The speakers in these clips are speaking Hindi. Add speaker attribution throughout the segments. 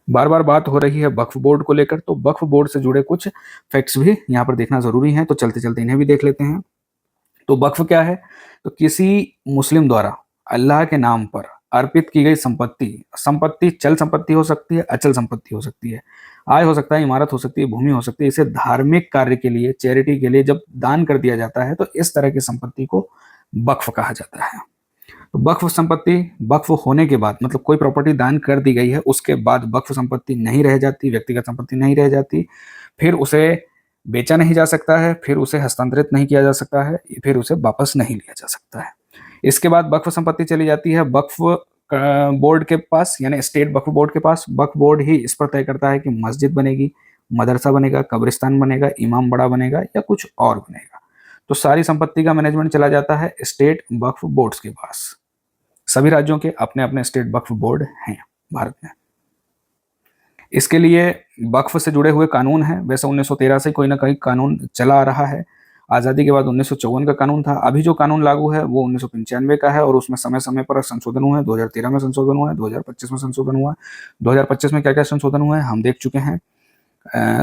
Speaker 1: बार बार बात हो रही है वक्फ बोर्ड को लेकर, तो वक्फ बोर्ड से जुड़े कुछ फैक्ट्स भी यहाँ पर देखना जरूरी है, तो चलते चलते इन्हें भी देख लेते हैं। तो वक्फ क्या है? तो किसी मुस्लिम द्वारा अल्लाह के नाम पर अर्पित की गई संपत्ति, संपत्ति चल संपत्ति हो सकती है, अचल संपत्ति हो सकती है, आय हो सकता है, इमारत हो सकती है, भूमि हो सकती है, इसे धार्मिक कार्य के लिए, चैरिटी के लिए जब दान कर दिया जाता है तो इस तरह की संपत्ति को वक्फ कहा जाता है। तो वक्फ संपत्ति वक्फ होने के बाद, मतलब कोई प्रॉपर्टी दान कर दी गई है उसके बाद वक्फ संपत्ति नहीं रह जाती, व्यक्तिगत संपत्ति नहीं रह जाती, फिर उसे बेचा नहीं जा सकता है, फिर उसे हस्तांतरित नहीं किया जा सकता है, फिर उसे वापस नहीं लिया जा सकता है। इसके बाद वक्फ संपत्ति चली जाती है वक्फ बोर्ड के पास, यानी स्टेट वक्फ बोर्ड के पास। वक्फ बोर्ड ही इस पर तय करता है कि मस्जिद बनेगी, मदरसा बनेगा, कब्रिस्तान बनेगा, इमाम बड़ा बनेगा या कुछ और बनेगा। तो सारी संपत्ति का मैनेजमेंट चला जाता है स्टेट वक्फ बोर्ड्स के पास। सभी राज्यों के अपने अपने स्टेट वक्फ बोर्ड हैं भारत में। इसके लिए वक्फ से जुड़े हुए कानून हैं। वैसे 1913 से कोई ना कोई कानून चला आ रहा है। आज़ादी के बाद 1954 का कानून था। अभी जो कानून लागू है वो 1995 का है और उसमें समय समय पर संशोधन हुए हैं। 2013 में संशोधन हुआ है, 2025 में संशोधन हुआ है। 2025 में क्या क्या संशोधन हुए हैं हम देख चुके हैं।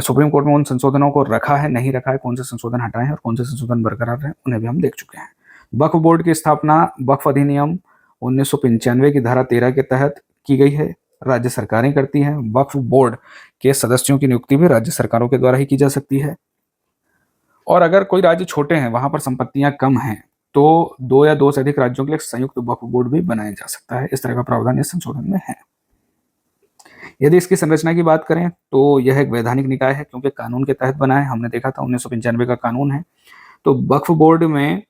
Speaker 1: सुप्रीम कोर्ट में उन संशोधनों को रखा है, नहीं रखा है, कौन से संशोधन हटाए हैं और कौन से संशोधन बरकरार हैं, उन्हें भी हम देख चुके हैं। वक्फ बोर्ड की स्थापना वक्फ अधिनियम 1995 की धारा 13 के तहत की गई है। राज्य सरकारें करती हैं। वक्फ बोर्ड के सदस्यों की नियुक्ति भी राज्य सरकारों के द्वारा ही की जा सकती है। और अगर कोई राज्य छोटे हैं, वहां पर संपत्तियां कम हैं, तो 2 या 2 से अधिक राज्यों के लिए संयुक्त वक्फ बोर्ड भी बनाया जा सकता है। इस तरह का प्रावधान इस संशोधन में है। यदि इसकी संरचना की बात करें तो यह एक वैधानिक निकाय है, क्योंकि कानून के तहत बना है। हमने देखा था 1995 का कानून है। तो वक्फ बोर्ड में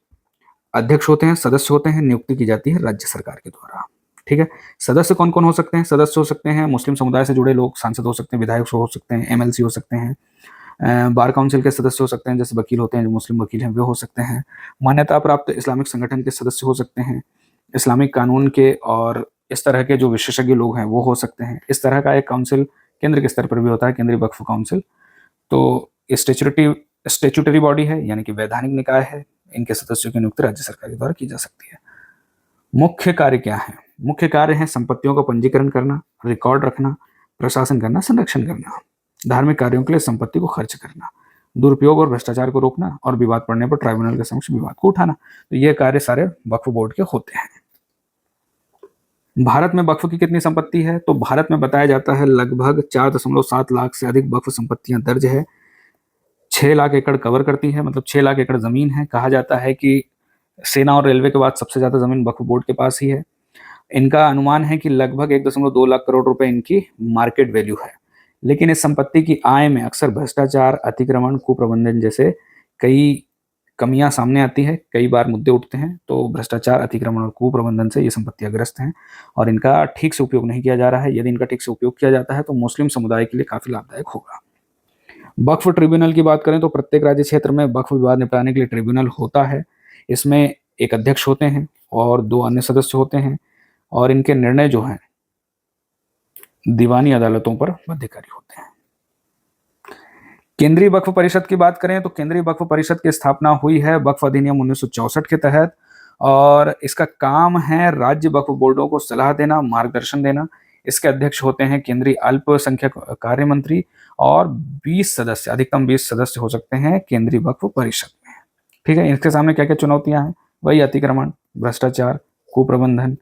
Speaker 1: अध्यक्ष होते हैं, सदस्य होते हैं, नियुक्ति की जाती है राज्य सरकार के द्वारा। ठीक है। सदस्य कौन कौन हो सकते हैं? सदस्य हो सकते हैं मुस्लिम समुदाय से जुड़े लोग, सांसद हो सकते हैं, विधायक हो सकते हैं, एमएलसी हो सकते हैं, बार काउंसिल के सदस्य हो सकते हैं, जैसे वकील होते हैं, जो मुस्लिम वकील हैं वे हो सकते हैं, मान्यता प्राप्त इस्लामिक संगठन के सदस्य हो सकते हैं, इस्लामिक कानून के और इस तरह के जो विशेषज्ञ लोग हैं वो हो सकते हैं। इस तरह का एक काउंसिल केंद्र के स्तर पर भी होता है, केंद्रीय वक्फ काउंसिल। तो स्टेचुटरी बॉडी है, यानी कि वैधानिक निकाय है। इनके सदस्यों की नियुक्ति राज्य सरकार के द्वारा की जा सकती है। मुख्य कार्य क्या है? मुख्य कार्य है संपत्तियों का पंजीकरण करना, रिकॉर्ड रखना, प्रशासन करना, संरक्षण करना, धार्मिक कार्यों के लिए संपत्ति को खर्च करना, दुरुपयोग और भ्रष्टाचार को रोकना और विवाद पड़ने पर ट्राइब्यूनल के समक्ष विवाद को उठाना। तो ये कार्य सारे वक्फ बोर्ड के होते हैं। भारत में वक्फ की कितनी संपत्ति है? तो भारत में बताया जाता है लगभग 4.7 लाख से अधिक वक्फ संपत्तियां दर्ज है। 6 लाख एकड़ कवर करती है, मतलब 6 लाख एकड़ जमीन है। कहा जाता है कि सेना और रेलवे के बाद सबसे ज्यादा जमीन वक्फ बोर्ड के पास ही है। इनका अनुमान है कि लगभग 1.2 लाख करोड़ रुपए इनकी मार्केट वैल्यू है। लेकिन इस संपत्ति की आय में अक्सर भ्रष्टाचार, अतिक्रमण, कुप्रबंधन जैसे कई कमियां सामने आती है। कई बार मुद्दे उठते हैं। तो भ्रष्टाचार, अतिक्रमण और कुप्रबंधन से ये संपत्तियां ग्रस्त हैं और इनका ठीक से उपयोग नहीं किया जा रहा है। यदि इनका ठीक से उपयोग किया जाता है तो मुस्लिम समुदाय के लिए काफी लाभदायक होगा। वक्फ ट्रिब्यूनल की बात करें तो प्रत्येक राज्य क्षेत्र में वक्फ विवाद निपटाने के लिए ट्रिब्यूनल होता है। इसमें एक अध्यक्ष होते हैं और 2 अन्य सदस्य होते हैं और इनके निर्णय जो हैं दीवानी अदालतों पर बाध्यकारी होते हैं। केंद्रीय वक्फ परिषद की बात करें तो केंद्रीय वक्फ परिषद की स्थापना हुई है वक्फ अधिनियम 1964 के तहत और इसका काम है राज्य वक्फ बोर्डों को सलाह देना, मार्गदर्शन देना। इसके अध्यक्ष होते हैं केंद्रीय अल्पसंख्यक कार्य मंत्री और 20 सदस्य, अधिकतम 20 सदस्य हो सकते हैं केंद्रीय वक्फ परिषद में। ठीक है। इनके सामने क्या क्या चुनौतियां हैं? वही अतिक्रमण, भ्रष्टाचार, कुप्रबंधन,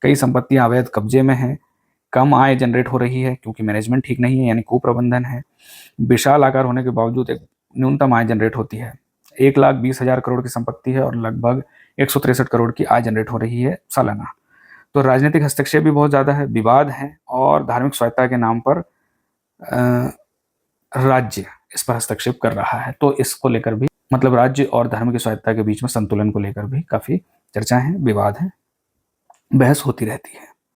Speaker 1: कई संपत्तियां अवैध कब्जे में हैं, कम आय जनरेट हो रही है क्योंकि मैनेजमेंट ठीक नहीं है, यानी कुप्रबंधन है, विशाल आकार होने के बावजूद एक न्यूनतम आय जनरेट होती है। 1,20,000 करोड़ की संपत्ति है और लगभग 163 करोड़ की आय जनरेट हो रही है सालाना। तो राजनीतिक हस्तक्षेप भी बहुत ज़्यादा है, विवाद है और धार्मिक स्वायत्तता के नाम पर राज्य इस पर हस्तक्षेप कर रहा है। तो इसको लेकर भी, मतलब राज्य और धार्मिक स्वायत्तता के बीच में संतुलन को लेकर भी काफ़ी चर्चा है, विवाद है, बहस होती रहती है।